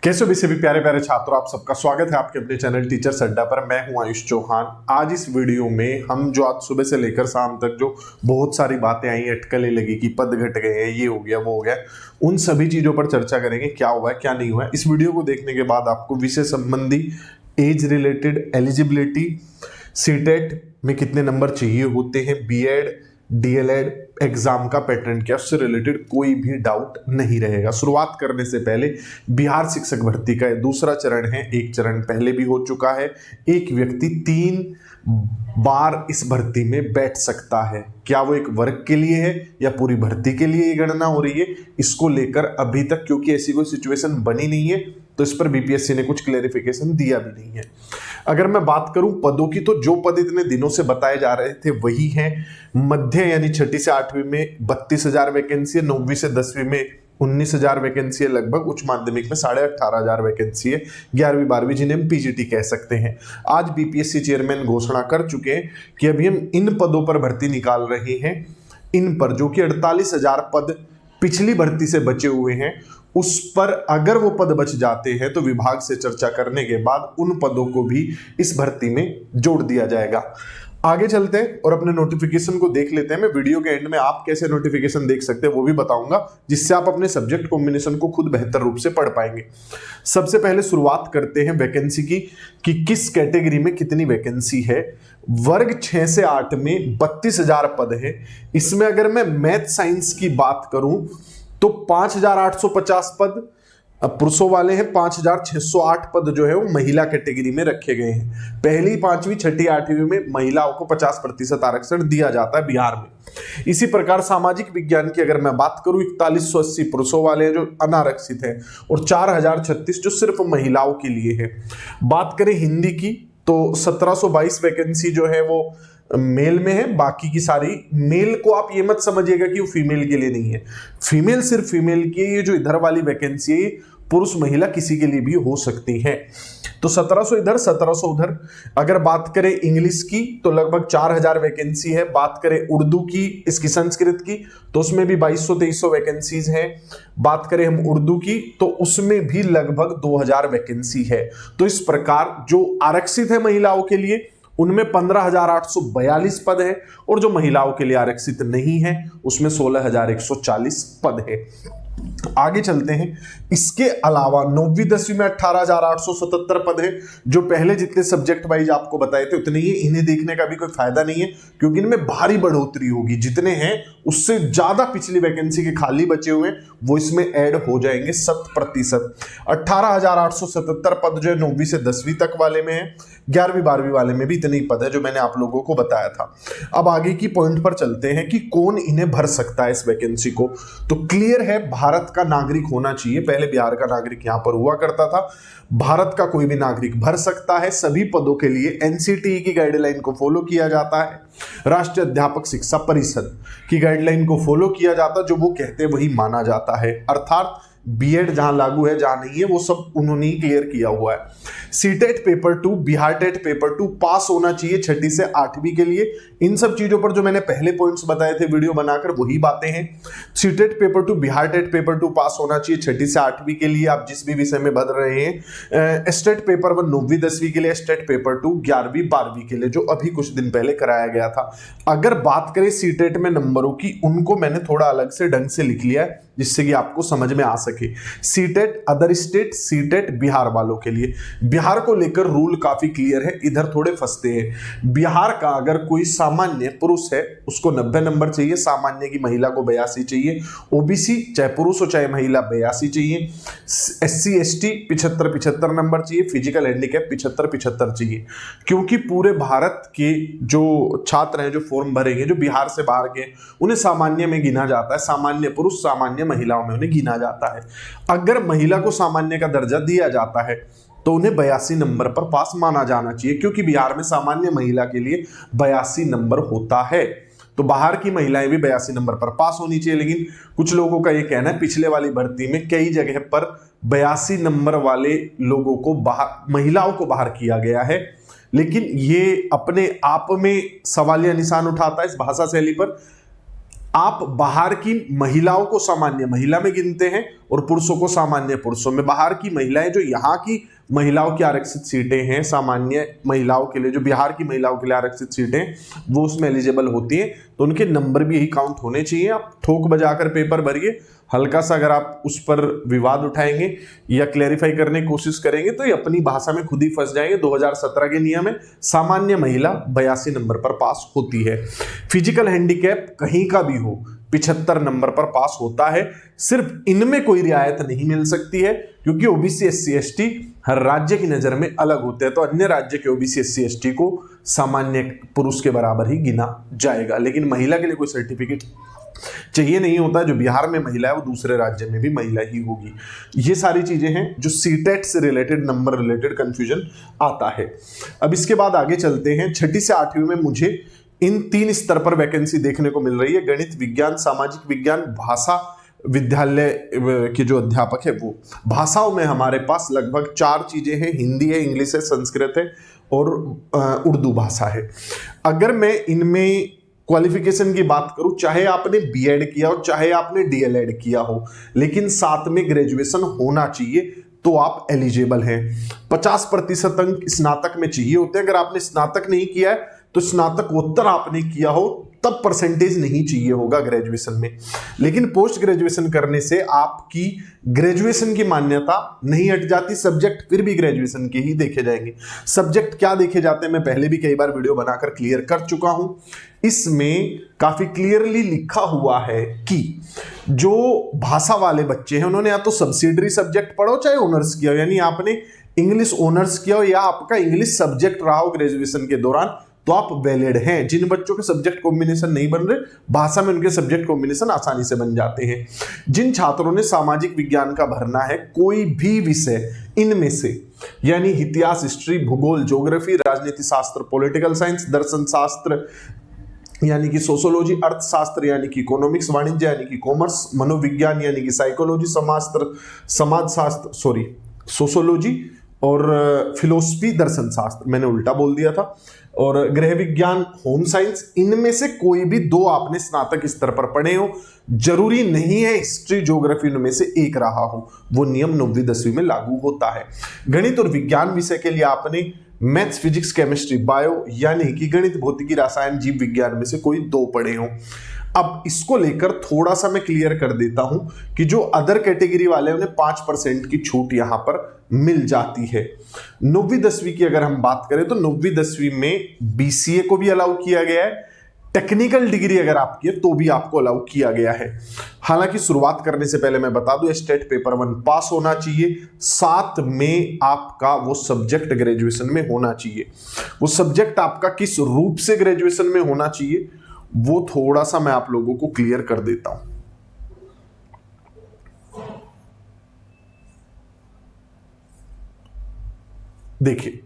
कैसे हो भी सभी प्यारे प्यारे छात्रों, आप सबका स्वागत है आपके अपने चैनल टीचर्स अड्डा पर। मैं हूं आयुष चौहान। आज इस वीडियो में हम जो आज सुबह से लेकर शाम तक जो बहुत सारी बातें आई, अटकलें लगी कि पद घट गए हैं, ये हो गया वो हो गया, उन सभी चीजों पर चर्चा करेंगे। क्या हुआ है क्या नहीं हुआ है। इस वीडियो को देखने के बाद आपको विषय संबंधी, एज रिलेटेड, एलिजिबिलिटी, सीटेट में कितने नंबर चाहिए होते हैं, बीएड डीएलएड एग्जाम का पैटर्न क्या, उससे रिलेटेड कोई भी डाउट नहीं रहेगा। शुरुआत करने से पहले बिहार शिक्षक भर्ती का दूसरा चरण है। एक चरण पहले भी हो चुका है। एक व्यक्ति 3 बार इस भर्ती में बैठ सकता है। क्या वो एक वर्ग के लिए है या पूरी भर्ती के लिए ये गणना हो रही है, इसको लेकर अभी तक क्योंकि ऐसी कोई सिचुएशन बनी नहीं है तो इस पर बीपीएससी ने कुछ क्लेरिफिकेशन दिया भी नहीं है। अगर मैं बात करूं पदों की, तो जो पद इतने दिनों से बताए जा रहे थे वही हैं। मध्य यानी 6ठी से 8वीं में 32,000 वैकेंसी है, 9वीं से 10वीं में 19,000 वैकेंसी है लगभग, उच्च माध्यमिक में 18,500 वैकेंसी है, 11वीं 12वीं जिन्हें हम पीजीटी कह सकते हैं। आज बीपीएससी चेयरमैन घोषणा कर चुके हैं कि अभी हम इन पदों पर भर्ती निकाल रहे हैं। इन पर जो कि 48,000 पद पिछली भर्ती से बचे हुए हैं, उस पर अगर वो पद बच जाते हैं तो विभाग से चर्चा करने के बाद उन पदों को भी इस भर्ती में जोड़ दिया जाएगा। आगे चलते हैं और अपने नोटिफिकेशन को देख लेते हैं। मैं वीडियो के एंड में आप कैसे नोटिफिकेशन देख सकते हैं वो भी बताऊंगा, जिससे आप अपने सब्जेक्ट कॉम्बिनेशन को खुद बेहतर रूप से पढ़ पाएंगे। सबसे पहले शुरुआत करते हैं वैकेंसी की कि किस कैटेगरी में कितनी वैकेंसी है। वर्ग 6 से 8 में 32,000 पद है। इसमें अगर मैं मैथ साइंस की बात करूं तो 5,850 पद पुरुषों वाले हैं, 5,608 पद जो है वो महिला कैटेगरी में रखे गए हैं। पहली 5वीं 6ठी 8वीं में महिलाओं को 50% आरक्षण दिया जाता है बिहार में। इसी प्रकार सामाजिक विज्ञान की अगर मैं बात करूं, 4180 पुरुषों वाले हैं जो अनारक्षित है और 4,036 जो सिर्फ महिलाओं के लिए है। बात करें हिंदी की तो 1722 वैकेंसी जो है वो मेल में है। बाकी की सारी मेल को आप ये मत समझिएगा कि वो फीमेल के लिए नहीं है, फीमेल सिर्फ फीमेल की है। ये जो इधर वाली वैकेंसी है पुरुष महिला किसी के लिए भी हो सकती है। तो 1700 इधर 1700 उधर। अगर बात करें इंग्लिश की तो लगभग 4,000 वैकेंसी है। बात करें उर्दू की, इसकी संस्कृत की, तो उसमें भी 2200-2300 वैकेंसीज हैं। बात करें हम उर्दू की तो उसमें भी लगभग 2,000 वैकेंसी है। तो इस प्रकार जो आरक्षित है महिलाओं के लिए उनमें 15,842 पद है और जो महिलाओं के लिए आरक्षित नहीं है उसमें 16,140 पद है। आगे चलते हैं। इसके अलावा 9वीं 10वीं में 18,877 पद है। जो पहले जितने सब्जेक्ट वाइज आपको बताए थे उतने ही, इन्हें देखने का भी कोई फायदा नहीं है क्योंकि इनमें भारी बढ़ोतरी होगी। जितने हैं उससे ज्यादा पिछली वैकेंसी के खाली बचे हुए हैं वो इसमें ऐड हो जाएंगे 100%। 18,877 पद जो है 9वीं से 10वीं तक वाले में है, 11वीं 12वीं वाले में भी इतने ही पद है जो मैंने आप लोगों को बताया था। अब आगे की पॉइंट पर चलते हैं कि कौन इन्हें भर सकता है इस वैकेंसी को। तो क्लियर है, भारत का नागरिक होना चाहिए। पहले बिहार का नागरिक यहां पर हुआ करता था, भारत का कोई भी नागरिक भर सकता है। सभी पदों के लिए एनसीटीई की गाइडलाइन को फॉलो किया जाता है, राष्ट्रीय अध्यापक शिक्षा परिषद की गाइडलाइन को फॉलो किया जाता है। जो वो कहते हैं वही माना जाता है, अर्थात बीएड जहां लागू है जहां नहीं है वो सब उन्होंने ही क्लियर किया हुआ है। CTET paper 2, Bihar TET paper 2 pass होना चाहिए 6ठी से 8वीं के लिए। इन सब चीजों पर जो मैंने पहले पॉइंट्स बताए थे वीडियो बनाकर वही बातें हैं। CTET paper 2, Bihar TET paper 2 pass होना चाहिए 6ठी से 8वीं के लिए, आप जिस भी विषय में भर रहे हैं। स्टेट पेपर 1 9वीं 10वीं के लिए, स्टेट पेपर 2 11वीं 12वीं के लिए, जो अभी कुछ दिन पहले कराया गया था। अगर बात करें सीटेट में नंबरों की, उनको मैंने थोड़ा अलग से ढंग से लिख लिया है जिससे कि आपको समझ में आ सके। CTET other state, CTET Bihar वालों के लिए। बिहार को लेकर रूल काफी क्लियर है, इधर थोड़े फंसते हैं। बिहार का अगर कोई सामान्य पुरुष है उसको 90 नंबर चाहिए, सामान्य की महिला को 82 चाहिए, ओबीसी चाहे पुरुष हो चाहे महिला 82 चाहिए, एससी एसटी 75 नंबर चाहिए, फिजिकल हैंडीकैप 75 चाहिए। क्योंकि पूरे भारत के जो छात्र हैं जो फॉर्म भरेंगे जो बिहार से बाहर के, उन्हें सामान्य में गिना जाता है। सामान्य पुरुष, सामान्य महिलाओं में उन्हें गिना जाता है। अगर महिला को सामान्य का दर्जा दिया जाता है तो उन्हें 82 नंबर पर पास माना जाना चाहिए, क्योंकि बिहार में सामान्य महिला के लिए 82 नंबर होता है। तो बाहर की महिलाएं भी 82 नंबर पर पास होनी चाहिए। लेकिन कुछ लोगों का यह कहना है पिछले वाली भर्ती में कई जगह पर 82 नंबर वाले लोगों को बाहर, महिलाओं को बाहर किया गया है। लेकिन ये अपने आप में सवालिया निशान उठाता है इस भाषा शैली पर। आप बाहर की महिलाओं को सामान्य महिला में गिनते हैं और पुरुषों को सामान्य पुरुषों में। बाहर की महिलाएं जो यहाँ की महिलाओं की आरक्षित सीटें हैं, सामान्य महिलाओं के लिए जो बिहार की महिलाओं के लिए आरक्षित सीटें, वो उसमें एलिजिबल होती हैं, तो उनके नंबर भी यही काउंट होने चाहिए। आप ठोक बजाकर पेपर भरिए, हल्का सा अगर आप उस पर विवाद उठाएंगे या क्लैरिफाई करने की कोशिश करेंगे तो ये अपनी भाषा में खुद ही फंस जाएंगे। 2017 के नियम है, सामान्य महिला 82 नंबर पर पास होती है। फिजिकल हैंडीकैप कहीं का भी हो 75 नंबर पर पास होता है। सिर्फ इनमें कोई रियायत नहीं मिल सकती है क्योंकि ओबीसी एससी एसटी हर राज्य की नजर में अलग होते हैं, तो अन्य राज्य के ओबीसी एससी एसटी को सामान्य पुरुष के बराबर ही गिना जाएगा। लेकिन महिला के लिए कोई सर्टिफिकेट चाहिए नहीं होता, जो बिहार में महिला है वो दूसरे राज्य में भी महिला ही होगी। ये सारी चीजें हैं जो सीटेट से रिलेटेड, नंबर रिलेटेड कंफ्यूजन आता है। अब इसके बाद आगे चलते हैं। 6ठी से 8वीं में मुझे इन 3 स्तर पर वैकेंसी देखने को मिल रही है। गणित, विज्ञान, सामाजिक विज्ञान, भाषा विद्यालय के जो अध्यापक है वो। भाषाओं में हमारे पास लगभग 4 चीजें हैं, हिंदी है, इंग्लिश है, संस्कृत है और उर्दू भाषा है। अगर मैं इनमें क्वालिफिकेशन की बात करूं, चाहे आपने बीएड किया हो चाहे आपने डीएलएड किया हो, लेकिन साथ में ग्रेजुएशन होना चाहिए तो आप एलिजिबल हैं। 50% अंक स्नातक में चाहिए होते हैं। अगर आपने स्नातक नहीं किया है तो स्नातकोत्तर आपने किया हो तब परसेंटेज नहीं चाहिए होगा ग्रेजुएशन में। लेकिन पोस्ट ग्रेजुएशन करने से आपकी ग्रेजुएशन की मान्यता नहीं हट जाती, सब्जेक्ट फिर भी ग्रेजुएशन के ही देखे जाएंगे। सब्जेक्ट क्या देखे जाते हैं मैं पहले भी कई बार वीडियो बनाकर क्लियर कर चुका हूं। इसमें काफी क्लियरली लिखा हुआ है कि जो भाषा वाले बच्चे हैं उन्होंने या तो सब्सिडरी सब्जेक्ट पढ़ो चाहे ऑनर्स किया हो, यानी आपने इंग्लिश ऑनर्स किया हो या आपका इंग्लिश सब्जेक्ट रहा हो ग्रेजुएशन के दौरान, तो आप वैलिड हैं। जिन बच्चों के सब्जेक्ट कॉम्बिनेशन नहीं बन रहे, भाषा में उनके सब्जेक्ट कॉम्बिनेशन आसानी से बन जाते हैं। जिन छात्रों ने सामाजिक विज्ञान का भरना है, कोई भी विषय इनमें से, यानी इतिहास, हिस्ट्री, भूगोल, ज्योग्राफी, राजनीति शास्त्र, पॉलिटिकल साइंस, दर्शन शास्त्र यानी कि सोशोलॉजी, अर्थशास्त्र यानी कि इकोनॉमिक्स, वाणिज्य यानी कि कॉमर्स, मनोविज्ञान यानी कि साइकोलॉजी, सोशोलॉजी और फिलोसफी, दर्शन शास्त्र, मैंने उल्टा बोल दिया था, और गृह विज्ञान, होम साइंस, इनमें से कोई भी 2 आपने स्नातक स्तर पर पढ़े हो। जरूरी नहीं है हिस्ट्री, ज्योग्राफी इनमें से एक रहा हो, वो नियम 9वीं 10वीं में लागू होता है। गणित और विज्ञान विषय के लिए आपने मैथ्स, फिजिक्स, केमिस्ट्री, बायो यानी कि गणित, भौतिकी, रसायन, जीव विज्ञान में से कोई 2 पढ़े हो। अब इसको लेकर थोड़ा सा मैं क्लियर कर देता हूं कि जो अदर कैटेगरी वाले उन्हें 5% की छूट यहां पर मिल जाती है। 9वीं 10वीं की अगर हम बात करें तो 9वीं 10वीं में बीसीए को भी अलाउ किया गया है। टेक्निकल डिग्री अगर आपकी है तो भी आपको अलाउ किया गया है। हालांकि शुरुआत करने से पहले मैं बता दूं, स्टेट पेपर 1 पास होना चाहिए, साथ में आपका वो सब्जेक्ट ग्रेजुएशन में होना चाहिए। वो सब्जेक्ट आपका किस रूप से ग्रेजुएशन में होना चाहिए वो थोड़ा सा मैं आप लोगों को क्लियर कर देता हूं। देखिए,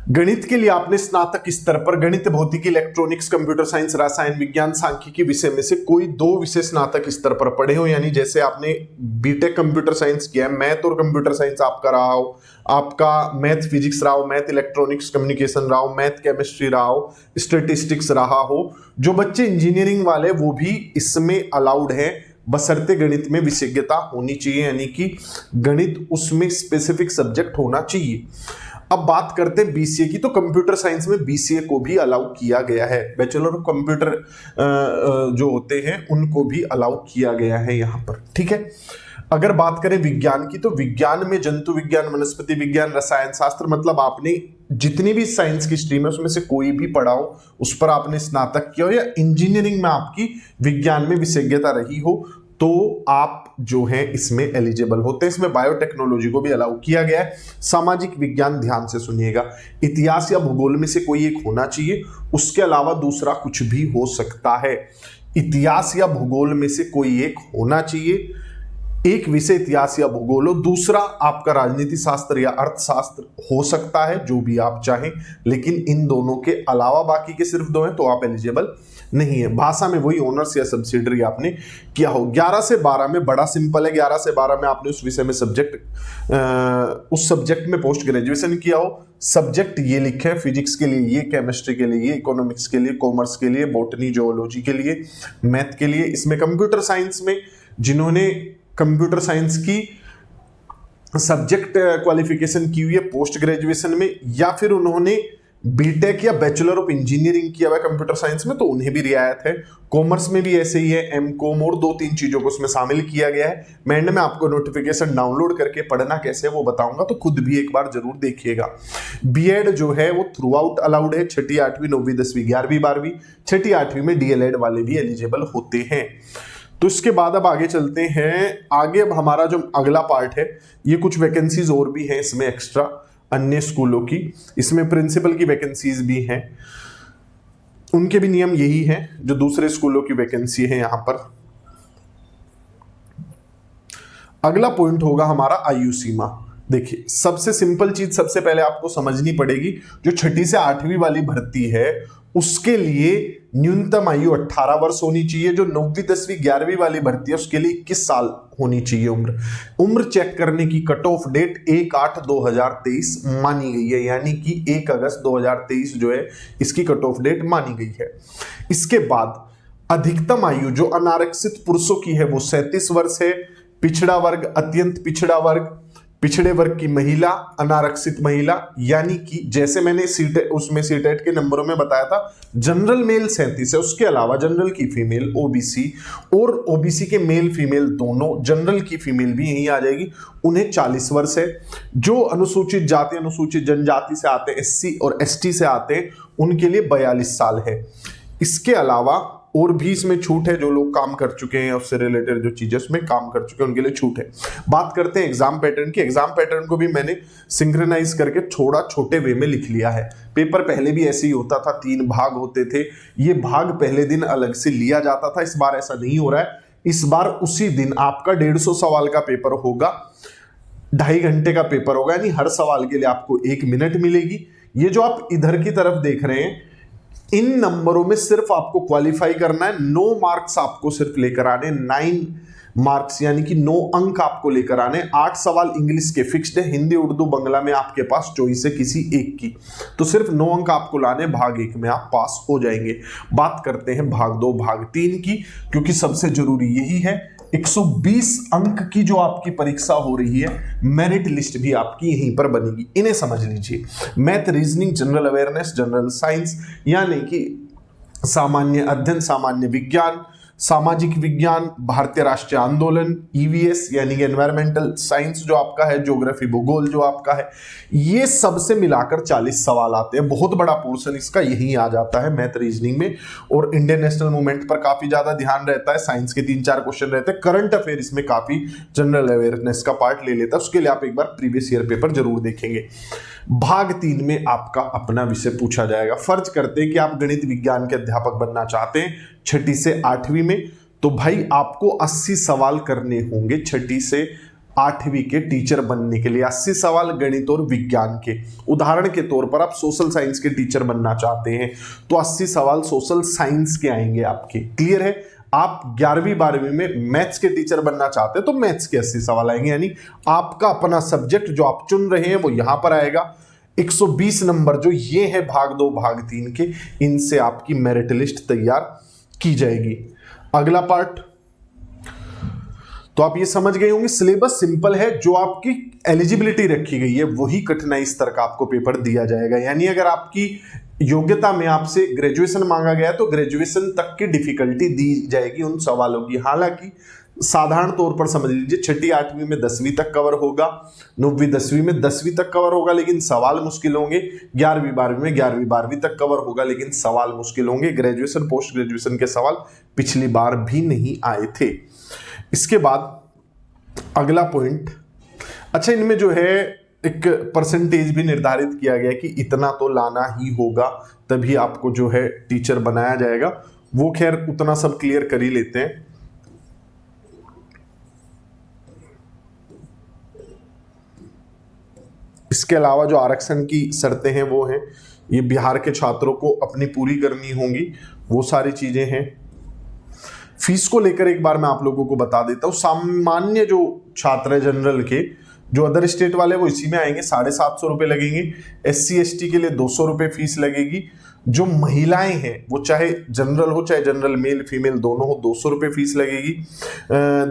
गणित के लिए आपने स्नातक स्तर पर गणित, भौतिकी, इलेक्ट्रॉनिक्स, कंप्यूटर साइंस, रसायन विज्ञान, सांख्यिकी विषय में से कोई 2 विषय स्नातक स्तर पर पढ़े हो, यानी जैसे आपने बीटेक कंप्यूटर साइंस किया, मैथ और कंप्यूटर साइंस आपका रहा हो, आपका मैथ फिजिक्स रहा हो, मैथ इलेक्ट्रॉनिक्स कम्युनिकेशन रहा हो, मैथ केमिस्ट्री रहा हो, स्टैटिस्टिक्स रहा हो। जो बच्चे इंजीनियरिंग वाले वो भी इसमें अलाउड है, बशर्ते गणित में विशेषज्ञता होनी चाहिए, यानी कि गणित उसमें स्पेसिफिक सब्जेक्ट होना चाहिए। अब बात करते हैं बीसीए की, तो कंप्यूटर साइंस में बीसीए को भी अलाउ किया गया है। बैचलर ऑफ कंप्यूटर जो होते हैं उनको भी अलाउ किया गया है यहाँ पर, ठीक है। अगर बात करें विज्ञान की, तो विज्ञान में जंतु विज्ञान, वनस्पति विज्ञान, रसायन शास्त्र, मतलब आपने जितनी भी साइंस की स्ट्रीम है उसमें से कोई भी पढ़ा हो, उस पर आपने स्नातक किया हो, या इंजीनियरिंग में आपकी विज्ञान में विशेषज्ञता रही हो, तो आप जो है इसमें एलिजिबल होते हैं। इसमें बायोटेक्नोलॉजी को भी अलाउ किया गया है। सामाजिक विज्ञान ध्यान से सुनिएगा, इतिहास या भूगोल में से कोई एक होना चाहिए, उसके अलावा दूसरा कुछ भी हो सकता है। इतिहास या भूगोल में से कोई एक होना चाहिए, एक विषय इतिहास या भूगोल हो, दूसरा आपका राजनीति शास्त्र या अर्थशास्त्र हो सकता है, जो भी आप चाहें, लेकिन इन दोनों के अलावा बाकी के सिर्फ 2 हैं तो आप एलिजिबल नहीं है। भाषा में वही ऑनर्स या सब्सिडरी आपने किया हो। 11 से 12 में बड़ा सिंपल है, 11 से 12 में आपने उस विषय में उस सब्जेक्ट में पोस्ट ग्रेजुएशन किया हो। सब्जेक्ट ये लिखे हैं, फिजिक्स के लिए ये, केमिस्ट्री के लिए ये, इकोनॉमिक्स के लिए, कॉमर्स के लिए, बॉटनी जियोलॉजी के लिए, मैथ के लिए। इसमें कंप्यूटर साइंस में जिन्होंने कंप्यूटर साइंस की सब्जेक्ट क्वालिफिकेशन की हुई है पोस्ट ग्रेजुएशन में, या फिर उन्होंने बीटेक या बैचलर ऑफ इंजीनियरिंग किया हुआ है कंप्यूटर साइंस में, तो उन्हें भी रियायत है। कॉमर्स में भी ऐसे ही है, एमकॉम और 2-3 चीजों को उसमें शामिल किया गया है। मैं एंड में आपको नोटिफिकेशन डाउनलोड करके पढ़ना कैसे है वो बताऊंगा, तो खुद भी एक बार जरूर देखिएगा। बीएड जो है वो थ्रू आउट अलाउड है, 6ठी 8वीं 9वीं 10वीं 11वीं 12वीं। 6ठी 8वीं में डीएलएड वाले भी एलिजिबल होते हैं। तो इसके बाद अब आगे चलते हैं। आगे अब हमारा जो अगला पार्ट है, ये कुछ वैकेंसीज और भी हैं इसमें एक्स्ट्रा अन्य स्कूलों की। इसमें प्रिंसिपल की वैकेंसीज भी हैं, उनके भी नियम यही है जो दूसरे स्कूलों की वैकेंसी है यहां पर। अगला पॉइंट होगा हमारा आयु सीमा। देखिए, सबसे सिंपल चीज सबसे पहले आपको समझनी पड़ेगी, जो 6ठी से 8वीं वाली भर्ती है उसके लिए न्यूनतम आयु 18 वर्ष होनी चाहिए। जो 9वीं 10वीं 11वीं वाली भर्ती है उसके लिए 21 साल होनी चाहिए उम्र चेक करने की कट ऑफ डेट 1/8/2023 मानी गई है, यानी कि 1 अगस्त 2023 जो है इसकी कट ऑफ डेट मानी गई है। इसके बाद अधिकतम आयु जो अनारक्षित पुरुषों की है वो 37 वर्ष है। पिछड़ा वर्ग, अत्यंत पिछड़ा वर्ग, पिछड़े वर्ग की महिला, अनारक्षित महिला, यानी कि जैसे मैंने सीटेट के नंबरों में बताया था, जनरल मेल 37 है, उसके अलावा जनरल की फीमेल, ओबीसी और ओबीसी के मेल फीमेल दोनों, जनरल की फीमेल भी यहीं आ जाएगी, उन्हें 40 वर्ष है। जो अनुसूचित जाति अनुसूचित जनजाति से आते हैं, एससी और एसटी से आते हैं, उनके लिए 42 साल है। इसके अलावा और भी इसमें छूट है, जो लोग काम कर चुके हैं उससे रिलेटेड जो चीजें उसमें काम कर चुके हैं उनके लिए छूट है। बात करते हैं एग्जाम पैटर्न की। एग्जाम पैटर्न को भी मैंने सिंक्रोनाइज करके थोड़ा छोटे वे में लिख लिया है। पेपर पहले भी ऐसे ही होता था, 3 भाग होते थे। ये भाग पहले दिन अलग से लिया जाता था, इस बार ऐसा नहीं हो रहा है। इस बार उसी दिन आपका 150 सवाल का पेपर होगा, 2.5 घंटे का पेपर होगा, यानी हर सवाल के लिए आपको 1 मिनट मिलेगी। ये जो आप इधर की तरफ देख रहे हैं, इन नंबरों में सिर्फ आपको क्वालिफाई करना है। 9 मार्क्स आपको सिर्फ लेकर आने, 9 मार्क्स यानी कि 9 अंक आपको लेकर आने। 8 सवाल इंग्लिश के फिक्स्ड है, हिंदी उर्दू बंगला में आपके पास चॉइस है किसी एक की, तो सिर्फ 9 अंक आपको लाने, भाग 1 में आप पास हो जाएंगे। बात करते हैं भाग 2 भाग 3 की, क्योंकि सबसे जरूरी यही है। 120 अंक की जो आपकी परीक्षा हो रही है, मेरिट लिस्ट भी आपकी यहीं पर बनेगी। इन्हें समझ लीजिए, math, reasoning, general awareness, general science, यानी कि सामान्य अध्ययन, सामान्य विज्ञान, सामाजिक विज्ञान, भारतीय राष्ट्रीय आंदोलन, ईवीएस यानी कि एनवायरमेंटल साइंस जो आपका है, ज्योग्राफी भूगोल जो आपका है, ये सबसे मिलाकर 40 सवाल आते हैं। बहुत बड़ा पोर्शन इसका यही आ जाता है मैथ रीजनिंग में। और इंडियन नेशनल मूवमेंट पर काफी ज्यादा ध्यान रहता है, साइंस के 3-4 क्वेश्चन रहते हैं, करंट अफेयर इसमें काफी जनरल अवेयरनेस का पार्ट ले लेता है, उसके लिए आप एक बार प्रीवियस ईयर पेपर जरूर देखेंगे। भाग 3 में आपका अपना विषय पूछा जाएगा। फर्ज करते हैं कि आप गणित विज्ञान के अध्यापक बनना चाहते हैं 6ठी से 8वीं में, तो भाई आपको 80 सवाल करने होंगे 6ठी से 8वीं के टीचर बनने के लिए। 80 सवाल गणित और विज्ञान के। उदाहरण के तौर पर आप सोशल साइंस के टीचर बनना चाहते हैं तो 80 सवाल सोशल साइंस के आएंगे आपके। क्लियर है? आप 11वीं 12वीं में मैथ्स के टीचर बनना चाहते हैं तो मैथ्स के 80 सवाल आएंगे, यानी आपका अपना सब्जेक्ट जो आप चुन रहे हैं वो यहां पर आएगा। 120 नंबर जो ये है भाग 2 भाग 3 के, इनसे आपकी मेरिट लिस्ट तैयार की जाएगी। अगला पार्ट तो आप ये समझ गए होंगे, सिलेबस सिंपल है, जो आपकी एलिजिबिलिटी रखी गई है वही कठिनाई स्तर का आपको पेपर दिया जाएगा। यानी अगर आपकी योग्यता में आपसे ग्रेजुएशन मांगा गया तो ग्रेजुएशन तक की डिफिकल्टी दी जाएगी उन सवालों की। हालांकि साधारण तौर पर समझ लीजिए 6ठी 8वीं में 10वीं तक कवर होगा, 9वीं 10वीं में 10वीं तक कवर होगा लेकिन सवाल मुश्किल होंगे, 11वीं 12वीं में 11वीं 12वीं तक कवर होगा लेकिन सवाल मुश्किल होंगे। ग्रेजुएशन पोस्ट ग्रेजुएशन के सवाल पिछली बार भी नहीं आए थे। इसके बाद अगला पॉइंट, अच्छा इनमें जो है एक परसेंटेज भी निर्धारित किया गया कि इतना तो लाना ही होगा तभी आपको जो है टीचर बनाया जाएगा। वो खैर उतना सब क्लियर कर ही लेते हैं। इसके अलावा जो आरक्षण की शर्तें हैं वो हैं ये बिहार के छात्रों को अपनी पूरी करनी होंगी, वो सारी चीजें हैं। फीस को लेकर एक बार मैं आप लोगों को बता देता हूँ। सामान्य जो छात्र है जनरल के, जो अदर स्टेट वाले वो इसी में आएंगे, 750 रुपये लगेंगे। SC ST के लिए 200 रुपये फीस लगेगी। जो महिलाएं हैं वो चाहे जनरल हो चाहे जनरल मेल फीमेल दोनों हो, 200 रुपये फीस लगेगी।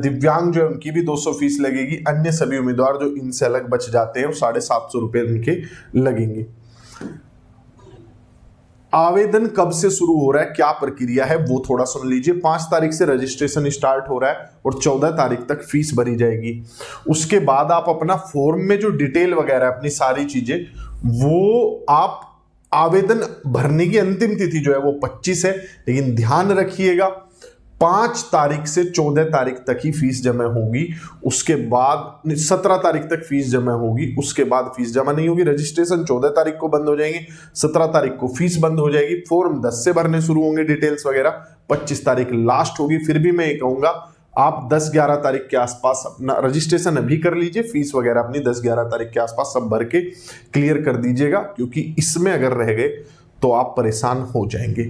दिव्यांग जो है उनकी भी 200 फीस लगेगी। अन्य सभी उम्मीदवार जो इनसे अलग बच जाते हैं वो 750 रुपये उनके लगेंगे। आवेदन कब से शुरू हो रहा है, क्या प्रक्रिया है, वो थोड़ा सुन लीजिए। 5 तारीख से रजिस्ट्रेशन स्टार्ट हो रहा है और 14 तारीख तक फीस भरी जाएगी। उसके बाद आप अपना फॉर्म में जो डिटेल वगैरह अपनी सारी चीजें वो आप आवेदन भरने की अंतिम तिथि जो है वो 25 है, लेकिन ध्यान रखिएगा 5 तारीख से 14 तारीख तक ही फीस जमा होगी। उसके बाद 17 तारीख तक फीस जमा होगी, उसके बाद फीस जमा नहीं होगी। रजिस्ट्रेशन 14 तारीख को बंद हो जाएंगे, 17 तारीख को फीस बंद हो जाएगी। फॉर्म 10 से भरने शुरू होंगे डिटेल्स वगैरह, 25 तारीख लास्ट होगी। फिर भी मैं ये कहूंगा आप 10-11 तारीख के आसपास अपना रजिस्ट्रेशन अभी कर लीजिए, फीस वगैरह अपनी 10-11 तारीख के आसपास सब भर के क्लियर कर दीजिएगा, क्योंकि इसमें अगर रह गए तो आप परेशान हो जाएंगे।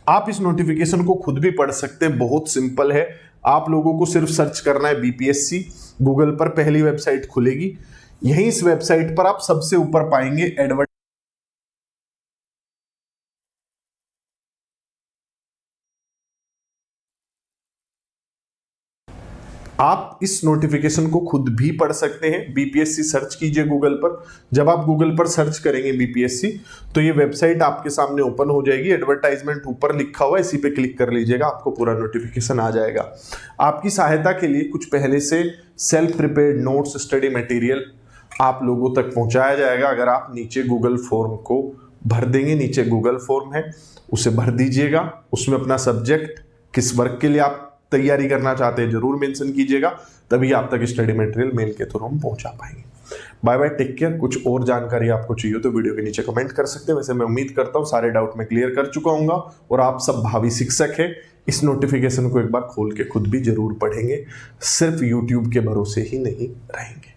आप इस नोटिफिकेशन को खुद भी पढ़ सकते हैं, बहुत सिंपल है। आप लोगों को सिर्फ सर्च करना है BPSC, गूगल पर पहली वेबसाइट खुलेगी। यहीं इस वेबसाइट पर आप सबसे ऊपर पाएंगे एडवर्टाइजमेंट। आप इस नोटिफिकेशन को खुद भी पढ़ सकते हैं। BPSC सर्च कीजिए गूगल पर। जब आप गूगल पर सर्च करेंगे BPSC तो ये वेबसाइट आपके सामने ओपन हो जाएगी। एडवर्टाइजमेंट ऊपर लिखा हुआ है, इसी पे क्लिक कर लीजिएगा, आपको पूरा नोटिफिकेशन आ जाएगा। आपकी सहायता के लिए कुछ पहले से self prepared notes, study material आप लोगों तक पहुंचाया जाएगा। अगर आप नीचे गूगल फॉर्म को भर देंगे, नीचे गूगल फॉर्म है उसे भर दीजिएगा। उसमें अपना सब्जेक्ट, किस वर्ग के लिए आप तैयारी करना चाहते हैं जरूर मेंशन कीजिएगा, तभी आप तक स्टडी मटेरियल मेल के थ्रू हम पहुंचा पाएंगे। Bye bye, take care. कुछ और जानकारी आपको चाहिए तो वीडियो के नीचे कमेंट कर सकते हैं। वैसे मैं उम्मीद करता हूं सारे डाउट मैं क्लियर कर चुका हूँ और आप सब भावी शिक्षक हैं, इस नोटिफिकेशन को एक बार खोल के खुद भी जरूर पढ़ेंगे, सिर्फ यूट्यूब के भरोसे ही नहीं रहेंगे।